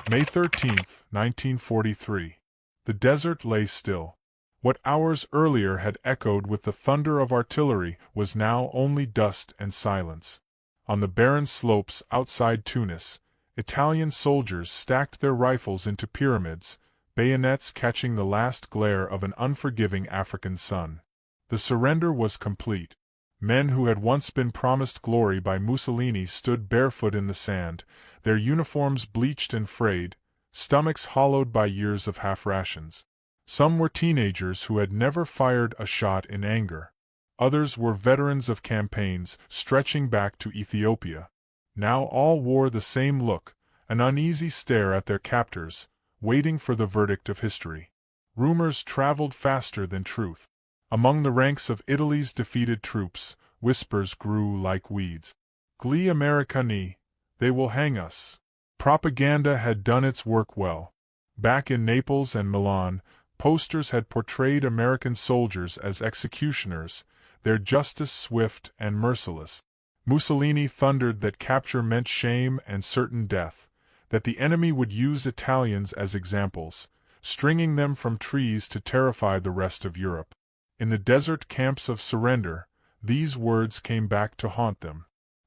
May 13, 1943. The desert lay still. What hours earlier had echoed with the thunder of artillery was now only dust and silence. On the barren slopes outside Tunis, Italian soldiers stacked their rifles into pyramids, bayonets catching the last glare of an unforgiving African sun. The surrender was complete. Men who had once been promised glory by Mussolini stood barefoot in the sand, their uniforms bleached and frayed, stomachs hollowed by years of half-rations. Some were teenagers who had never fired a shot in anger. Others were veterans of campaigns stretching back to Ethiopia. Now all wore the same look, an uneasy stare at their captors, waiting for the verdict of history. Rumors traveled faster than truth. Among the ranks of Italy's defeated troops, whispers grew like weeds. Gli Americani, they will hang us. Propaganda had done its work well. Back in Naples and Milan, posters had portrayed American soldiers as executioners, their justice swift and merciless. Mussolini thundered that capture meant shame and certain death, that the enemy would use Italians as examples, stringing them from trees to terrify the rest of Europe. In the desert camps of surrender, these words came back to haunt them.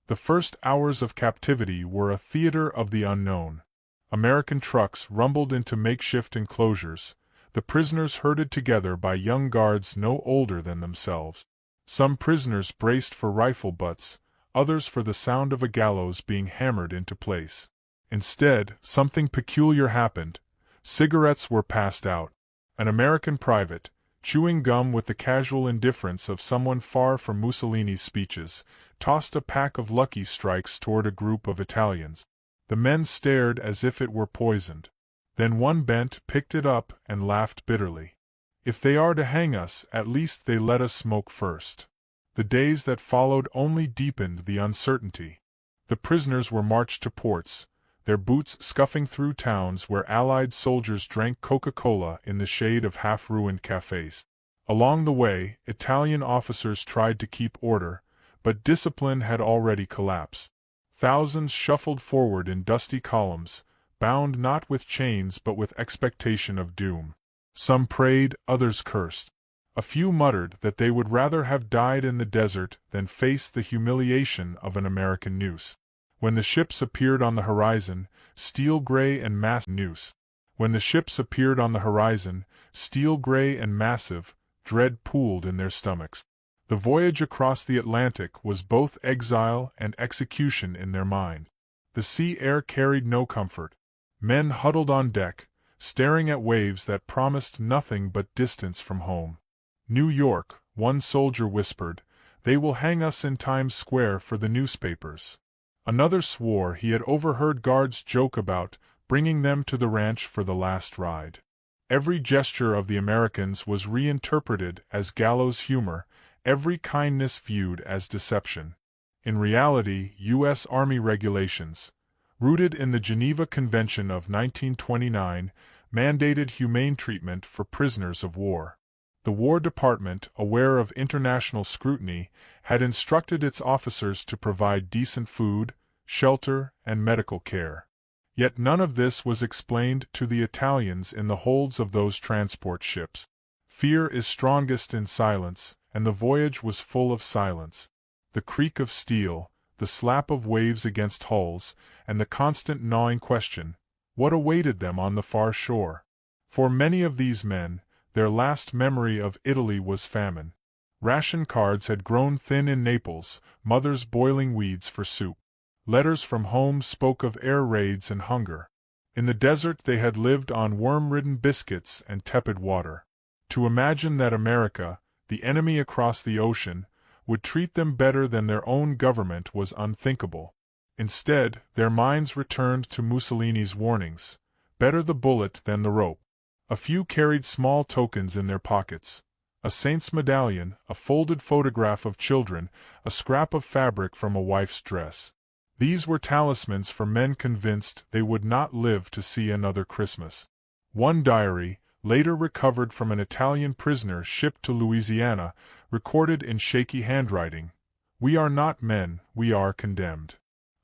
The first hours of captivity were a theater of the unknown. American trucks rumbled into makeshift enclosures, the prisoners herded together by young guards no older than themselves. Some prisoners braced for rifle butts, others for the sound of a gallows being hammered into place. Instead, something peculiar happened. Cigarettes were passed out. An American private, chewing gum with the casual indifference of someone far from Mussolini's speeches, tossed a pack of Lucky Strikes toward a group of Italians. The men stared as if it were poisoned. Then one bent, picked it up, and laughed bitterly. If they are to hang us, at least they let us smoke first. The days that followed only deepened the uncertainty. The prisoners were marched to ports, their boots scuffing through towns where Allied soldiers drank Coca-Cola in the shade of half-ruined cafes. Along the way, Italian officers tried to keep order, but discipline had already collapsed. Thousands shuffled forward in dusty columns, bound not with chains but with expectation of doom. Some prayed, others cursed. A few muttered that they would rather have died in the desert than face the humiliation of an American noose. When the ships appeared on the horizon, steel-gray and massive, dread pooled in their stomachs. The voyage across the Atlantic was both exile and execution in their mind. The sea air carried no comfort. Men huddled on deck, staring at waves that promised nothing but distance from home. New York, one soldier whispered, they will hang us in Times Square for the newspapers. Another swore he had overheard guards joke about bringing them to the ranch for the last ride. Every gesture of the Americans was reinterpreted as gallows humor, every kindness viewed as deception. In reality, U.S. Army regulations, rooted in the Geneva Convention of 1929, mandated humane treatment for prisoners of war. The War Department, aware of international scrutiny, had instructed its officers to provide decent food, shelter, and medical care. Yet none of this was explained to the Italians in the holds of those transport ships. Fear is strongest in silence, and the voyage was full of silence. The creak of steel, the slap of waves against hulls, and the constant gnawing question, what awaited them on the far shore? For many of these men, their last memory of Italy was famine. Ration cards had grown thin in Naples, mothers boiling weeds for soup. Letters from home spoke of air raids and hunger. In the desert they had lived on worm-ridden biscuits and tepid water. To imagine that America, the enemy across the ocean, would treat them better than their own government was unthinkable. Instead, their minds returned to Mussolini's warnings, better the bullet than the rope. A few carried small tokens in their pockets, a saint's medallion, a folded photograph of children, a scrap of fabric from a wife's dress. These were talismans for men convinced they would not live to see another Christmas. One diary, later recovered from an Italian prisoner shipped to Louisiana, recorded in shaky handwriting, "We are not men, we are condemned."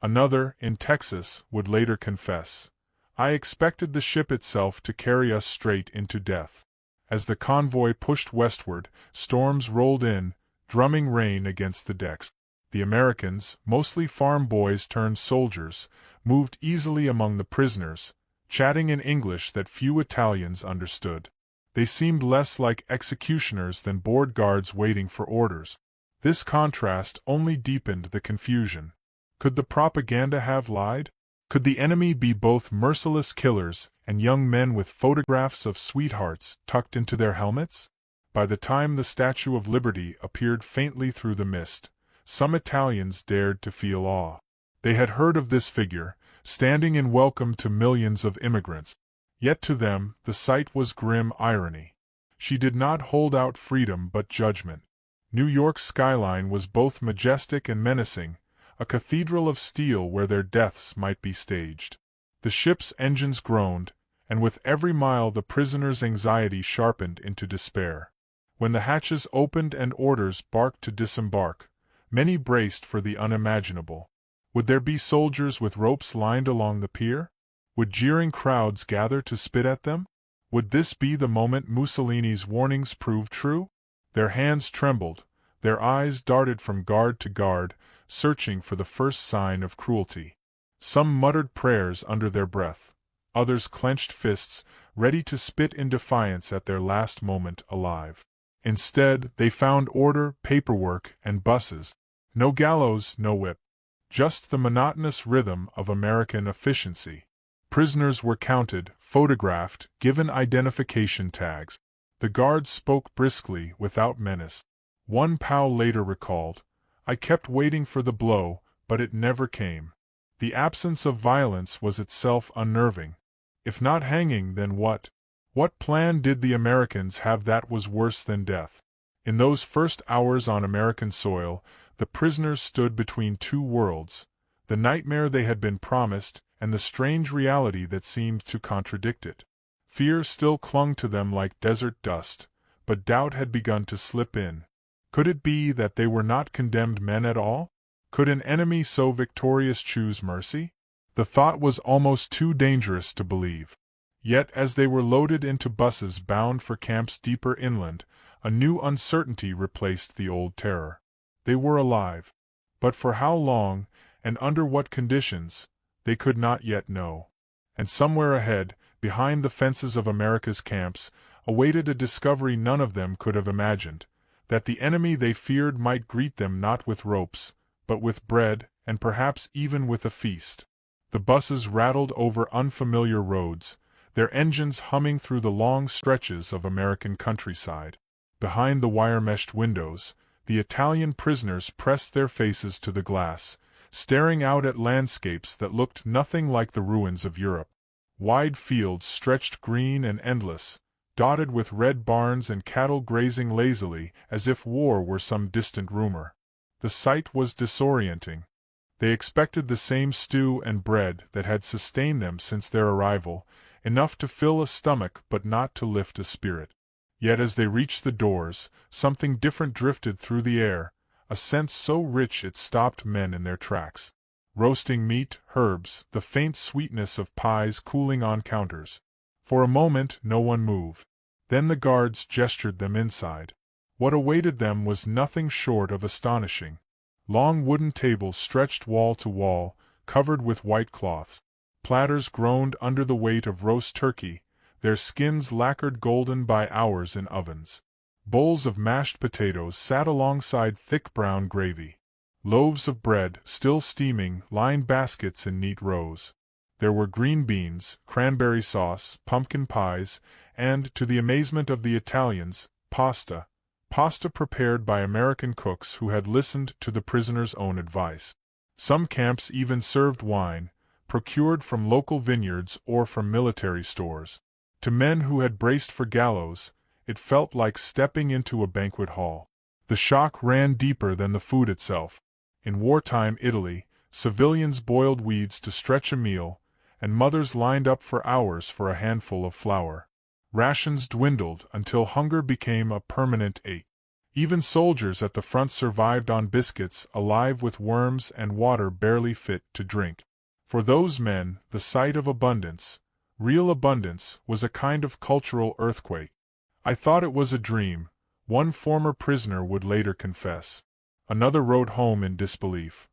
Another, in Texas, would later confess, I expected the ship itself to carry us straight into death. As the convoy pushed westward, storms rolled in, drumming rain against the decks. The Americans, mostly farm boys turned soldiers, moved easily among the prisoners, chatting in English that few Italians understood. They seemed less like executioners than bored guards waiting for orders. This contrast only deepened the confusion. Could the propaganda have lied? Could the enemy be both merciless killers and young men with photographs of sweethearts tucked into their helmets? By the time the Statue of Liberty appeared faintly through the mist, some Italians dared to feel awe. They had heard of this figure, standing in welcome to millions of immigrants. Yet to them, the sight was grim irony. She did not hold out freedom but judgment. New York's skyline was both majestic and menacing, a cathedral of steel where their deaths might be staged. The ship's engines groaned, and with every mile the prisoners' anxiety sharpened into despair. When the hatches opened and orders barked to disembark, many braced for the unimaginable. Would there be soldiers with ropes lined along the pier? Would jeering crowds gather to spit at them? Would this be the moment Mussolini's warnings proved true? Their hands trembled, their eyes darted from guard to guard, searching for the first sign of cruelty. Some muttered prayers under their breath, others clenched fists, ready to spit in defiance at their last moment alive. Instead, they found order, paperwork, and buses. No gallows, no whip. Just the monotonous rhythm of American efficiency. Prisoners were counted, photographed, given identification tags. The guards spoke briskly, without menace. One POW later recalled, "I kept waiting for the blow, but it never came." The absence of violence was itself unnerving. If not hanging, then what? What plan did the Americans have that was worse than death? In those first hours on American soil, the prisoners stood between two worlds, the nightmare they had been promised and the strange reality that seemed to contradict it. Fear still clung to them like desert dust, but doubt had begun to slip in. Could it be that they were not condemned men at all? Could an enemy so victorious choose mercy? The thought was almost too dangerous to believe. Yet as they were loaded into buses bound for camps deeper inland, a new uncertainty replaced the old terror. They were alive. But for how long, and under what conditions, they could not yet know. And somewhere ahead, behind the fences of America's camps, awaited a discovery none of them could have imagined, that the enemy they feared might greet them not with ropes, but with bread, and perhaps even with a feast. The buses rattled over unfamiliar roads, their engines humming through the long stretches of American countryside. Behind the wire-meshed windows, the Italian prisoners pressed their faces to the glass, staring out at landscapes that looked nothing like the ruins of Europe. Wide fields stretched green and endless, dotted with red barns and cattle grazing lazily as if war were some distant rumor. The sight was disorienting. They expected the same stew and bread that had sustained them since their arrival, enough to fill a stomach but not to lift a spirit. Yet as they reached the doors, something different drifted through the air, a scent so rich it stopped men in their tracks. Roasting meat, herbs, the faint sweetness of pies cooling on counters. For a moment no one moved. Then the guards gestured them inside. What awaited them was nothing short of astonishing. Long wooden tables stretched wall to wall, covered with white cloths. Platters groaned under the weight of roast turkey, their skins lacquered golden by hours in ovens. Bowls of mashed potatoes sat alongside thick brown gravy. Loaves of bread, still steaming, lined baskets in neat rows. There were green beans, cranberry sauce, pumpkin pies, and, to the amazement of the Italians, pasta. Pasta prepared by American cooks who had listened to the prisoners' own advice. Some camps even served wine, procured from local vineyards or from military stores. To men who had braced for gallows, it felt like stepping into a banquet hall. The shock ran deeper than the food itself. In wartime Italy, civilians boiled weeds to stretch a meal, and mothers lined up for hours for a handful of flour. Rations dwindled until hunger became a permanent ache. Even soldiers at the front survived on biscuits, alive with worms and water barely fit to drink. For those men, the sight of abundance, Real abundance was a kind of cultural earthquake. I thought it was a dream, one former prisoner would later confess. Another wrote home in disbelief.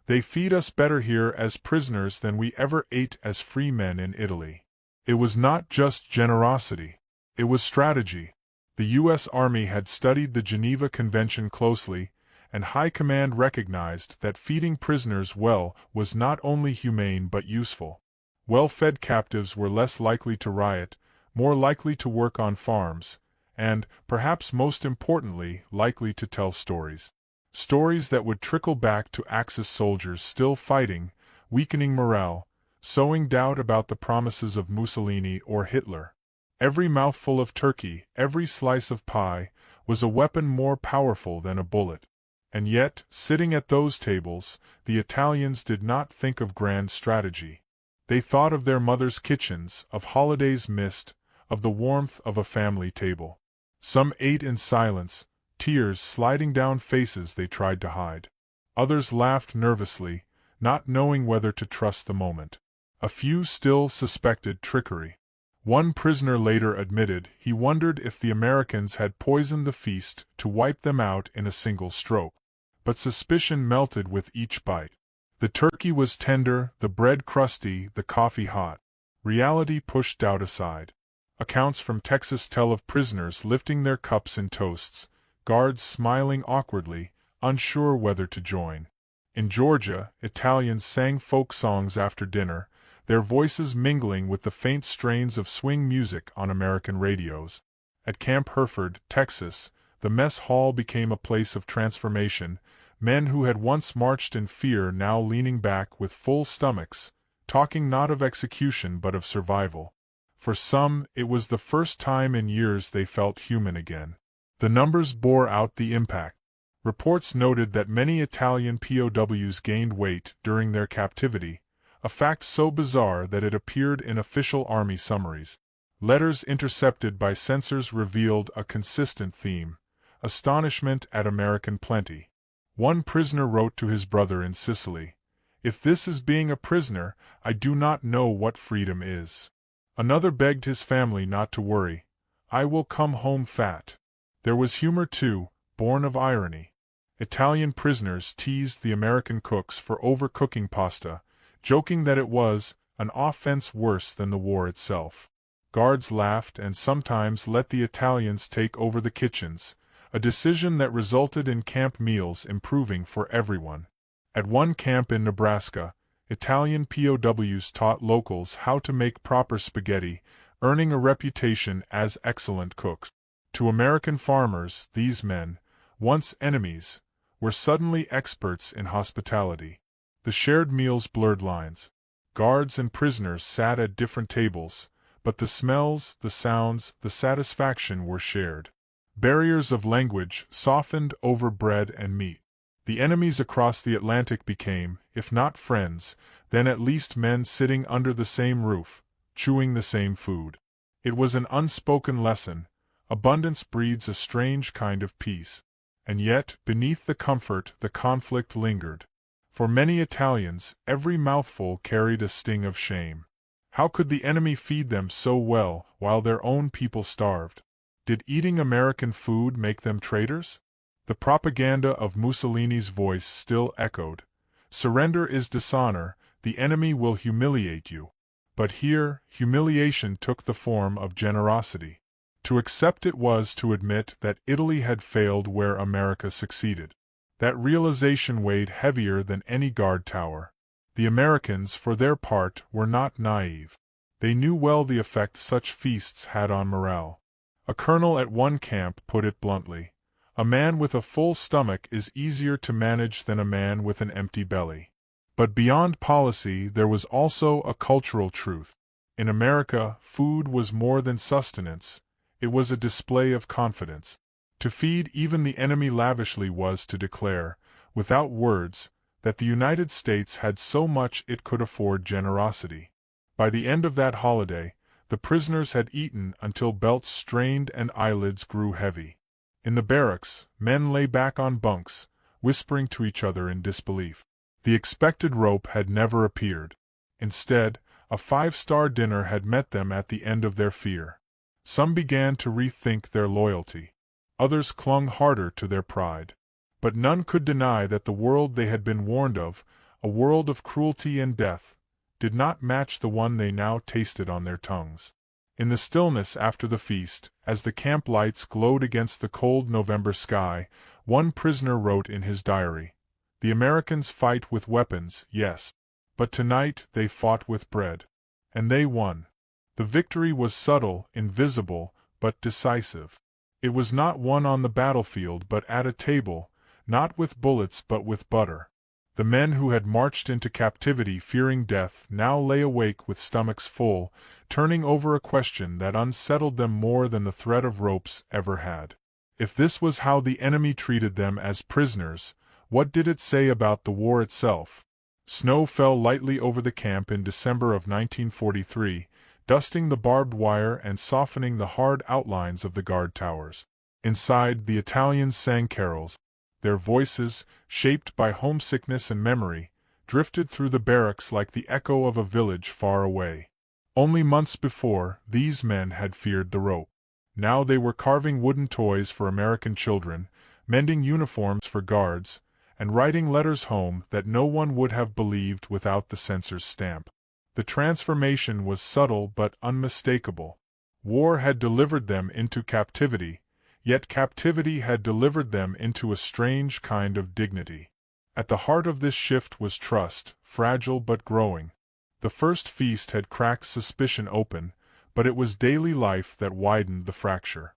They feed us better here as prisoners than we ever ate as free men in Italy. It was not just generosity. It was strategy. The U.S. Army had studied the Geneva Convention closely, and High Command recognized that feeding prisoners well was not only humane but useful. Well-fed captives were less likely to riot, more likely to work on farms, and, perhaps most importantly, likely to tell stories. Stories that would trickle back to Axis soldiers still fighting, weakening morale, sowing doubt about the promises of Mussolini or Hitler. Every mouthful of turkey, every slice of pie, was a weapon more powerful than a bullet. And yet, sitting at those tables, the Italians did not think of grand strategy. They thought of their mothers' kitchens, of holidays missed, of the warmth of a family table. Some ate in silence, tears sliding down faces they tried to hide. Others laughed nervously, not knowing whether to trust the moment. A few still suspected trickery. One prisoner later admitted he wondered if the Americans had poisoned the feast to wipe them out in a single stroke. But suspicion melted with each bite. The turkey was tender, the bread crusty, the coffee hot. Reality pushed doubt aside. Accounts from Texas tell of prisoners lifting their cups in toasts, guards smiling awkwardly, unsure whether to join. In Georgia, Italians sang folk songs after dinner, their voices mingling with the faint strains of swing music on American radios. At Camp Hereford, Texas, the mess hall became a place of transformation, men who had once marched in fear now leaning back with full stomachs, talking not of execution but of survival. For some, it was the first time in years they felt human again. The numbers bore out the impact. Reports noted that many Italian POWs gained weight during their captivity, a fact so bizarre that it appeared in official army summaries. Letters intercepted by censors revealed a consistent theme: astonishment at American plenty. One prisoner wrote to his brother in Sicily, "If this is being a prisoner, I do not know what freedom is." Another begged his family not to worry, "I will come home fat." There was humor too, born of irony. Italian prisoners teased the American cooks for overcooking pasta, joking that it was an offense worse than the war itself. Guards laughed and sometimes let the Italians take over the kitchens, a decision that resulted in camp meals improving for everyone. At one camp in Nebraska, Italian POWs taught locals how to make proper spaghetti, earning a reputation as excellent cooks. To American farmers, these men, once enemies, were suddenly experts in hospitality. The shared meals blurred lines. Guards and prisoners sat at different tables, but the smells, the sounds, the satisfaction were shared. Barriers of language softened over bread and meat. The enemies across the Atlantic became, if not friends, then at least men sitting under the same roof, chewing the same food. It was an unspoken lesson: abundance breeds a strange kind of peace. And yet, beneath the comfort, the conflict lingered. For many Italians, every mouthful carried a sting of shame. How could the enemy feed them so well while their own people starved? Did eating American food make them traitors? The propaganda of Mussolini's voice still echoed: "Surrender is dishonor, the enemy will humiliate you." But here, humiliation took the form of generosity. To accept it was to admit that Italy had failed where America succeeded. That realization weighed heavier than any guard tower. The Americans, for their part, were not naive. They knew well the effect such feasts had on morale. A colonel at one camp put it bluntly: "A man with a full stomach is easier to manage than a man with an empty belly." But beyond policy there was also a cultural truth. In America, food was more than sustenance, it was a display of confidence. To feed even the enemy lavishly was to declare, without words, that the United States had so much it could afford generosity. By the end of that holiday, the prisoners had eaten until belts strained and eyelids grew heavy. In the barracks, men lay back on bunks, whispering to each other in disbelief. The expected rope had never appeared. Instead, A five-star dinner had met them at the end of their fear. Some began to rethink their loyalty. Others clung harder to their pride. But none could deny that the world they had been warned of, a world of cruelty and death, did not match the one they now tasted on their tongues. In the stillness after the feast, as the camp lights glowed against the cold November sky, one prisoner wrote in his diary, "The Americans fight with weapons, yes. But tonight they fought with bread. And they won." The victory was subtle, invisible, but decisive. It was not won on the battlefield but at a table, not with bullets but with butter. The men who had marched into captivity fearing death now lay awake with stomachs full, turning over a question that unsettled them more than the threat of ropes ever had. If this was how the enemy treated them as prisoners, what did it say about the war itself? Snow fell lightly over the camp in December of 1943, dusting the barbed wire and softening the hard outlines of the guard towers. Inside, the Italians sang carols. Their voices, shaped by homesickness and memory, drifted through the barracks like the echo of a village far away. Only months before, these men had feared the rope. Now they were carving wooden toys for American children, mending uniforms for guards, and writing letters home that no one would have believed without the censor's stamp. The transformation was subtle but unmistakable. War had delivered them into captivity, yet captivity had delivered them into a strange kind of dignity. At the heart of this shift was trust, fragile but growing. The first feast had cracked suspicion open, but it was daily life that widened the fracture.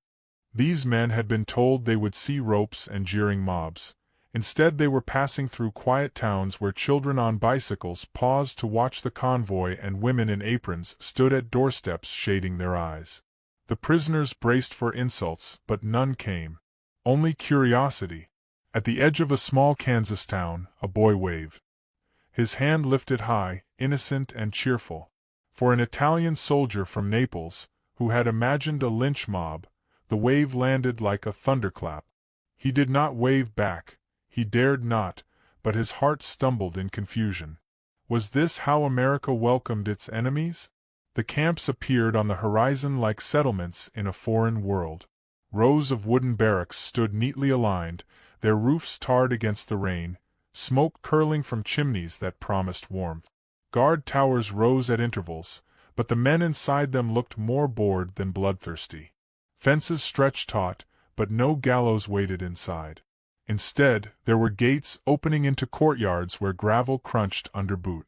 These men had been told they would see ropes and jeering mobs. Instead they were passing through quiet towns where children on bicycles paused to watch the convoy and women in aprons stood at doorsteps shading their eyes. The prisoners braced for insults, but none came. Only curiosity. At the edge of a small Kansas town, a boy waved. His hand lifted high, innocent and cheerful. For an Italian soldier from Naples, who had imagined a lynch mob, the wave landed like a thunderclap. He did not wave back. He dared not, but his heart stumbled in confusion. Was this how America welcomed its enemies? The camps appeared on the horizon like settlements in a foreign world. Rows of wooden barracks stood neatly aligned, their roofs tarred against the rain, smoke curling from chimneys that promised warmth. Guard towers rose at intervals, but the men inside them looked more bored than bloodthirsty. Fences stretched taut, but no gallows waited inside. Instead, there were gates opening into courtyards where gravel crunched under boot.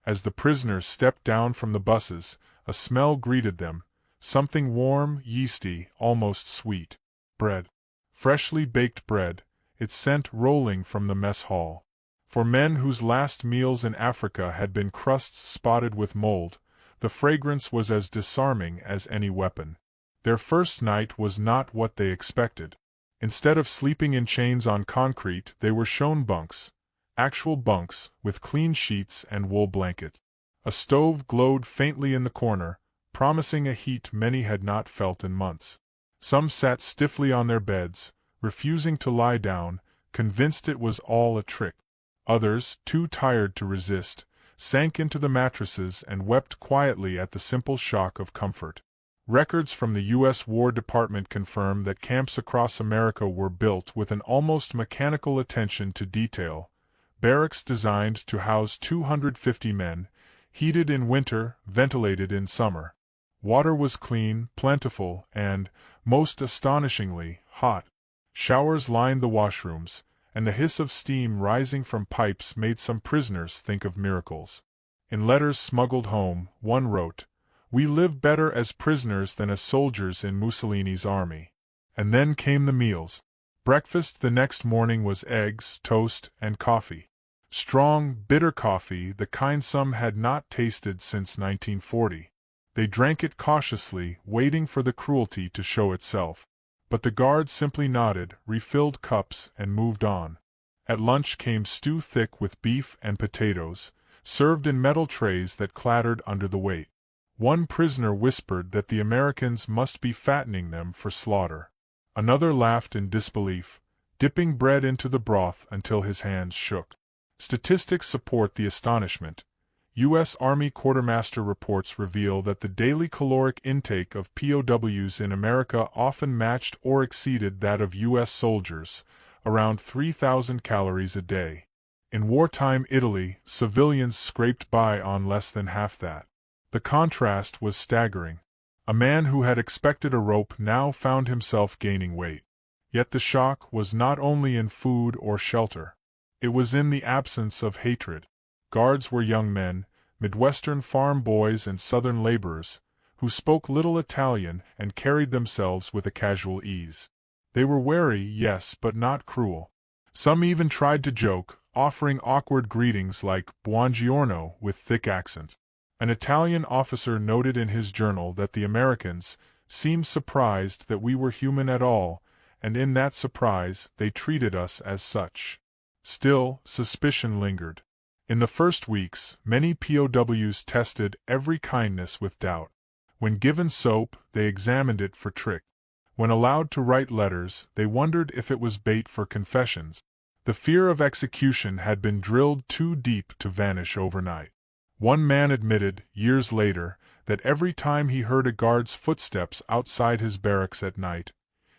As the prisoners stepped down from the buses, a smell greeted them, something warm, yeasty, almost sweet. Bread. Freshly baked bread, its scent rolling from the mess hall. For men whose last meals in Africa had been crusts spotted with mold, the fragrance was as disarming as any weapon. Their first night was not what they expected. Instead of sleeping in chains on concrete, they were shown bunks. Actual bunks, with clean sheets and wool blankets. A stove glowed faintly in the corner, promising a heat many had not felt in months. Some sat stiffly on their beds, refusing to lie down, convinced it was all a trick. Others, too tired to resist, sank into the mattresses and wept quietly at the simple shock of comfort. Records from the U.S. War Department confirm that camps across America were built with an almost mechanical attention to detail. Barracks designed to house 250 men, heated in winter, ventilated in summer. Water was clean, plentiful, and, most astonishingly, hot. Showers lined the washrooms, and the hiss of steam rising from pipes made some prisoners think of miracles. In letters smuggled home, one wrote, "We live better as prisoners than as soldiers in Mussolini's army." And then came the meals. Breakfast the next morning was eggs, toast, and coffee. Strong, bitter coffee, the kind some had not tasted since 1940. They drank it cautiously, waiting for the cruelty to show itself. But the guards simply nodded, refilled cups, and moved on. At lunch came stew thick with beef and potatoes, served in metal trays that clattered under the weight. One prisoner whispered that the Americans must be fattening them for slaughter. Another laughed in disbelief, dipping bread into the broth until his hands shook. Statistics support the astonishment. U.S. Army Quartermaster reports reveal that the daily caloric intake of POWs in America often matched or exceeded that of U.S. soldiers, around 3,000 calories a day. In wartime Italy, civilians scraped by on less than half that. The contrast was staggering. A man who had expected a rope now found himself gaining weight. Yet the shock was not only in food or shelter. It was in the absence of hatred. Guards were young men, Midwestern farm boys and Southern laborers, who spoke little Italian and carried themselves with a casual ease. They were wary, yes, but not cruel. Some even tried to joke, offering awkward greetings like "Buongiorno" with thick accent. An Italian officer noted in his journal that the Americans seemed surprised that we were human at all, and in that surprise they treated us as such. Still, suspicion lingered. In the first weeks, many POWs tested every kindness with doubt. When given soap, they examined it for trick. When allowed to write letters, they wondered if it was bait for confessions. The fear of execution had been drilled too deep to vanish overnight. One man admitted, years later, that every time he heard a guard's footsteps outside his barracks at night,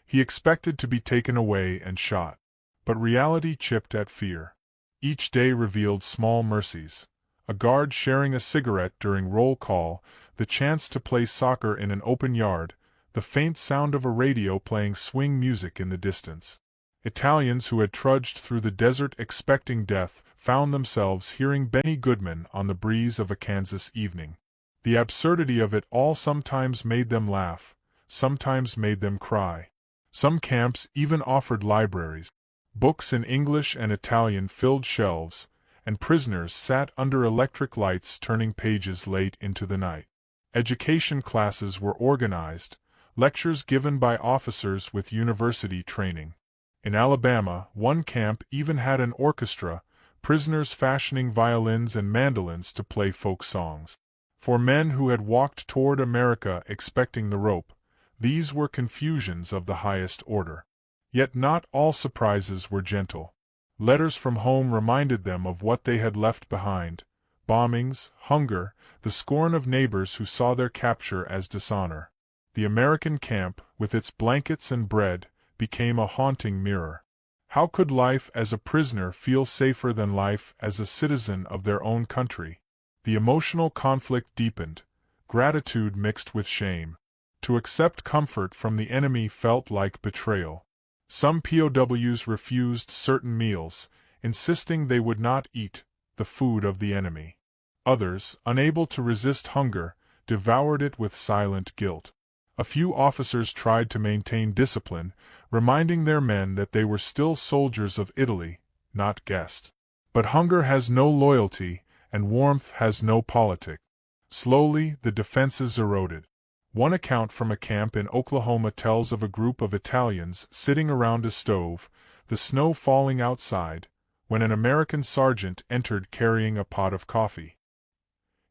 he expected to be taken away and shot. But reality chipped at fear. Each day revealed small mercies. A guard sharing a cigarette during roll call, the chance to play soccer in an open yard, the faint sound of a radio playing swing music in the distance. Italians who had trudged through the desert expecting death found themselves hearing Benny Goodman on the breeze of a Kansas evening. The absurdity of it all sometimes made them laugh, sometimes made them cry. Some camps even offered libraries. Books in English and Italian filled shelves, and prisoners sat under electric lights turning pages late into the night. Education classes were organized, lectures given by officers with university training. In Alabama, one camp even had an orchestra, prisoners fashioning violins and mandolins to play folk songs. For men who had walked toward America expecting the rope, these were confusions of the highest order. Yet not all surprises were gentle. Letters from home reminded them of what they had left behind: bombings, hunger, the scorn of neighbors who saw their capture as dishonor. The American camp, with its blankets and bread, became a haunting mirror. How could life as a prisoner feel safer than life as a citizen of their own country? The emotional conflict deepened, gratitude mixed with shame. To accept comfort from the enemy felt like betrayal. Some POWs refused certain meals, insisting they would not eat the food of the enemy. Others, unable to resist hunger, devoured it with silent guilt. A few officers tried to maintain discipline, reminding their men that they were still soldiers of Italy, not guests. But hunger has no loyalty, and warmth has no politic. Slowly, the defenses eroded. One account from a camp in Oklahoma tells of a group of Italians sitting around a stove, the snow falling outside, when an American sergeant entered carrying a pot of coffee.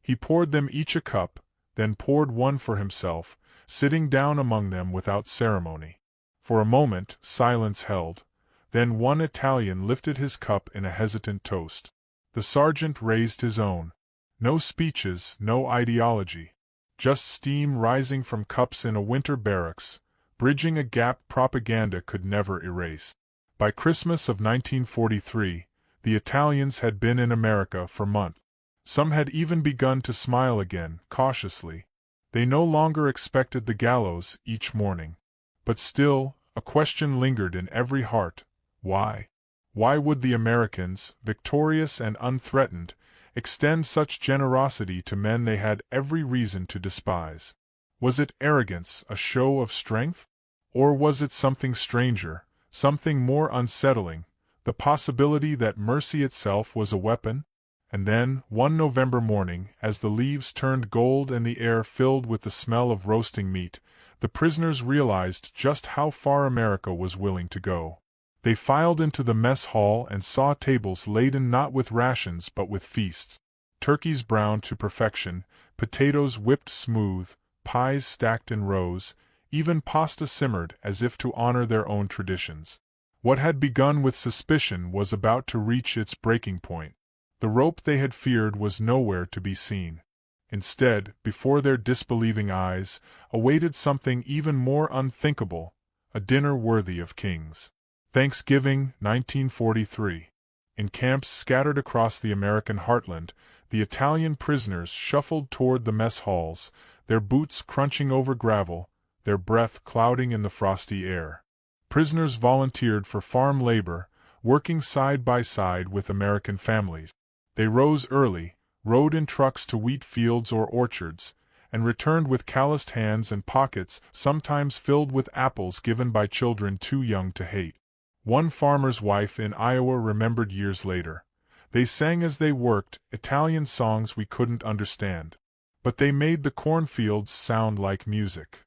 He poured them each a cup, then poured one for himself, sitting down among them without ceremony. For a moment, silence held. Then one Italian lifted his cup in a hesitant toast. The sergeant raised his own. No speeches, no ideology. Just steam rising from cups in a winter barracks, bridging a gap propaganda could never erase. By Christmas of 1943, the Italians had been in America for months. Some had even begun to smile again, cautiously. They no longer expected the gallows each morning. But still, a question lingered in every heart: why? Why would the Americans, victorious and unthreatened, extend such generosity to men they had every reason to despise? Was it arrogance, a show of strength? Or was it something stranger, something more unsettling, the possibility that mercy itself was a weapon? And then, one November morning, as the leaves turned gold and the air filled with the smell of roasting meat, the prisoners realized just how far America was willing to go. They filed into the mess hall and saw tables laden not with rations but with feasts. Turkeys browned to perfection, potatoes whipped smooth, pies stacked in rows, even pasta simmered as if to honor their own traditions. What had begun with suspicion was about to reach its breaking point. The rope they had feared was nowhere to be seen. Instead, before their disbelieving eyes, awaited something even more unthinkable, a dinner worthy of kings. Thanksgiving, 1943. In camps scattered across the American heartland, the Italian prisoners shuffled toward the mess halls, their boots crunching over gravel, their breath clouding in the frosty air. Prisoners volunteered for farm labor, working side by side with American families. They rose early, rode in trucks to wheat fields or orchards, and returned with calloused hands and pockets sometimes filled with apples given by children too young to hate. One farmer's wife in Iowa remembered years later. They sang as they worked, Italian songs we couldn't understand. But they made the cornfields sound like music.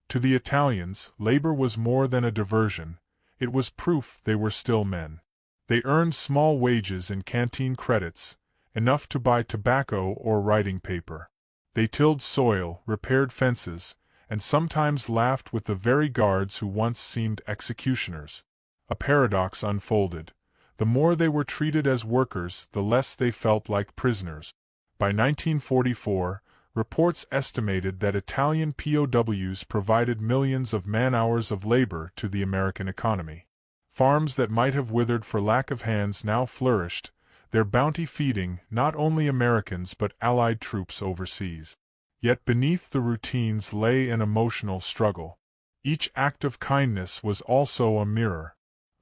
To the Italians, labor was more than a diversion. It was proof they were still men. They earned small wages in canteen credits, enough to buy tobacco or writing paper. They tilled soil, repaired fences, and sometimes laughed with the very guards who once seemed executioners. A paradox unfolded. The more they were treated as workers, the less they felt like prisoners. By 1944, reports estimated that Italian POWs provided millions of man-hours of labor to the American economy. Farms that might have withered for lack of hands now flourished, their bounty feeding not only Americans but Allied troops overseas. Yet beneath the routines lay an emotional struggle. Each act of kindness was also a mirror.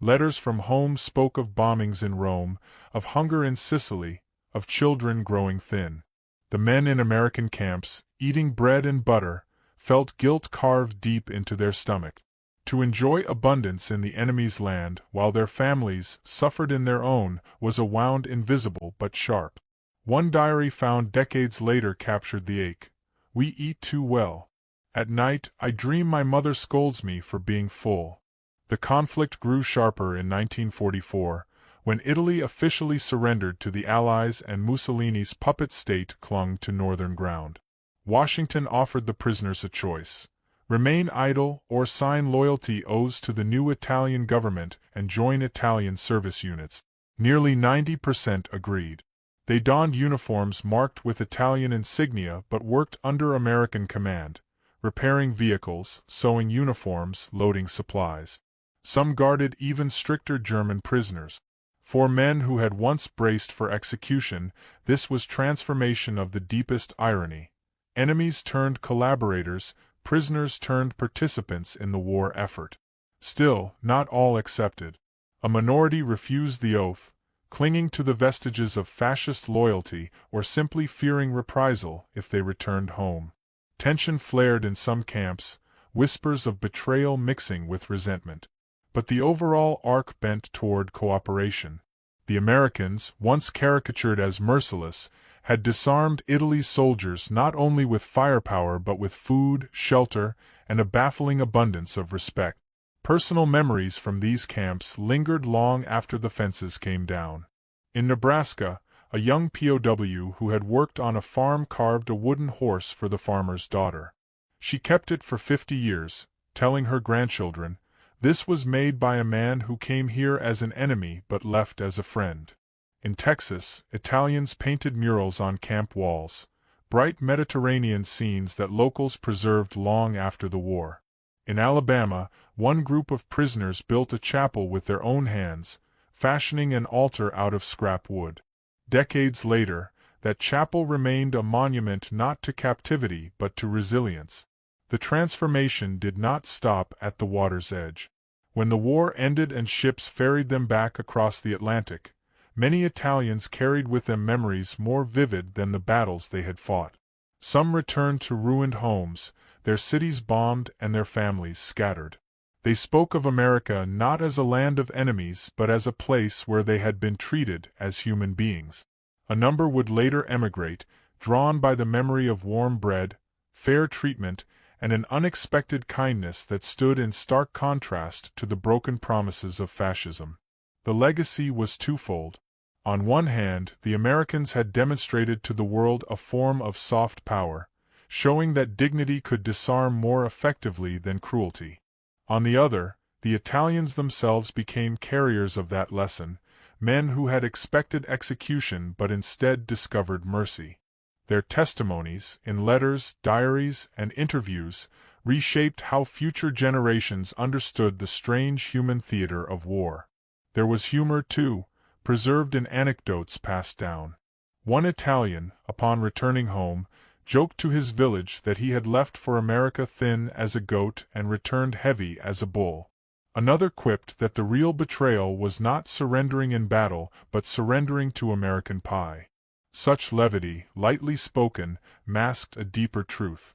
Letters from home spoke of bombings in Rome, of hunger in Sicily, of children growing thin. The men in American camps, eating bread and butter, felt guilt carved deep into their stomach. To enjoy abundance in the enemy's land while their families suffered in their own was a wound invisible but sharp. One diary found decades later captured the ache. We eat too well. At night, I dream my mother scolds me for being full. The conflict grew sharper in 1944, when Italy officially surrendered to the Allies and Mussolini's puppet state clung to northern ground. Washington offered the prisoners a choice: remain idle or sign loyalty oaths to the new Italian government and join Italian service units. Nearly 90% agreed. They donned uniforms marked with Italian insignia but worked under American command, repairing vehicles, sewing uniforms, loading supplies. Some guarded even stricter German prisoners. For men who had once braced for execution, this was transformation of the deepest irony. Enemies turned collaborators, prisoners turned participants in the war effort. Still, not all accepted. A minority refused the oath, clinging to the vestiges of fascist loyalty or simply fearing reprisal if they returned home. Tension flared in some camps, whispers of betrayal mixing with resentment. But the overall arc bent toward cooperation. The Americans, once caricatured as merciless, had disarmed Italy's soldiers not only with firepower but with food, shelter, and a baffling abundance of respect. Personal memories from these camps lingered long after the fences came down. In Nebraska, a young POW who had worked on a farm carved a wooden horse for the farmer's daughter. She kept it for 50 years, telling her grandchildren, "This was made by a man who came here as an enemy but left as a friend." In Texas, Italians painted murals on camp walls, bright Mediterranean scenes that locals preserved long after the war. In Alabama, one group of prisoners built a chapel with their own hands, fashioning an altar out of scrap wood. Decades later, that chapel remained a monument not to captivity but to resilience. The transformation did not stop at the water's edge. When the war ended and ships ferried them back across the Atlantic, many Italians carried with them memories more vivid than the battles they had fought. Some returned to ruined homes, their cities bombed and their families scattered. They spoke of America not as a land of enemies but as a place where they had been treated as human beings. A number would later emigrate, drawn by the memory of warm bread, fair treatment, and an unexpected kindness that stood in stark contrast to the broken promises of fascism. The legacy was twofold. On one hand, the Americans had demonstrated to the world a form of soft power, showing that dignity could disarm more effectively than cruelty. On the other, the Italians themselves became carriers of that lesson, men who had expected execution but instead discovered mercy. Their testimonies, in letters, diaries, and interviews, reshaped how future generations understood the strange human theater of war. There was humor, too, preserved in anecdotes passed down. One Italian, upon returning home, joked to his village that he had left for America thin as a goat and returned heavy as a bull. Another quipped that the real betrayal was not surrendering in battle but surrendering to American pie. Such levity, lightly spoken, masked a deeper truth.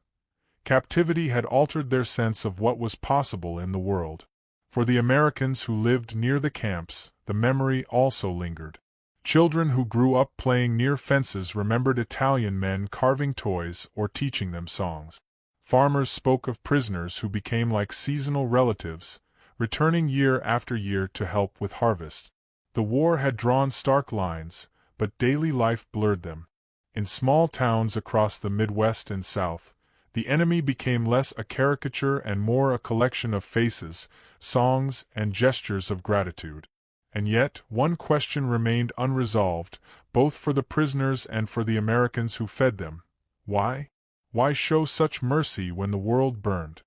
Captivity had altered their sense of what was possible in the world. For the Americans who lived near the camps, the memory also lingered. Children who grew up playing near fences remembered Italian men carving toys or teaching them songs. Farmers spoke of prisoners who became like seasonal relatives, returning year after year to help with harvest. The war had drawn stark lines, but daily life blurred them. In small towns across the Midwest and South, the enemy became less a caricature and more a collection of faces, songs, and gestures of gratitude. And yet, one question remained unresolved, both for the prisoners and for the Americans who fed them. Why? Why show such mercy when the world burned?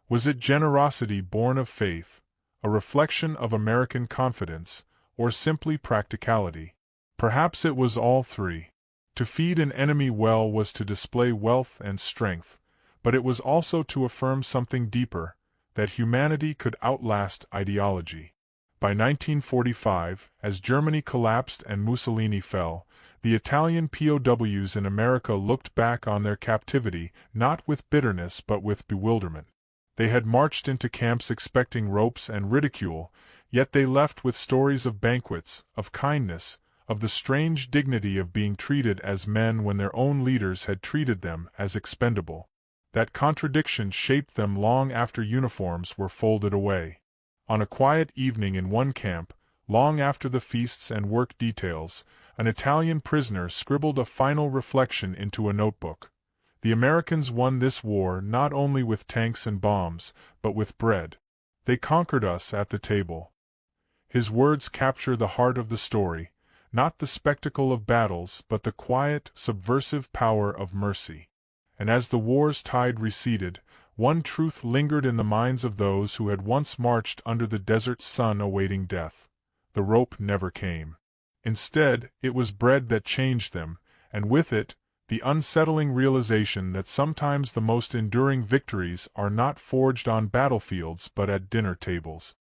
Was it generosity born of faith, a reflection of American confidence, or simply practicality? Perhaps it was all three. To feed an enemy well was to display wealth and strength, but it was also to affirm something deeper, that humanity could outlast ideology. By 1945, as Germany collapsed and Mussolini fell, the Italian POWs in America looked back on their captivity not with bitterness but with bewilderment. They had marched into camps expecting ropes and ridicule, yet they left with stories of banquets, of kindness, of the strange dignity of being treated as men when their own leaders had treated them as expendable. That contradiction shaped them long after uniforms were folded away. On a quiet evening in one camp, long after the feasts and work details, an Italian prisoner scribbled a final reflection into a notebook. The Americans won this war not only with tanks and bombs, but with bread. They conquered us at the table. His words capture the heart of the story, not the spectacle of battles but the quiet, subversive power of mercy. And as the war's tide receded, one truth lingered in the minds of those who had once marched under the desert sun awaiting death. The rope never came. Instead, it was bread that changed them, and with it, the unsettling realization that sometimes the most enduring victories are not forged on battlefields but at dinner tables.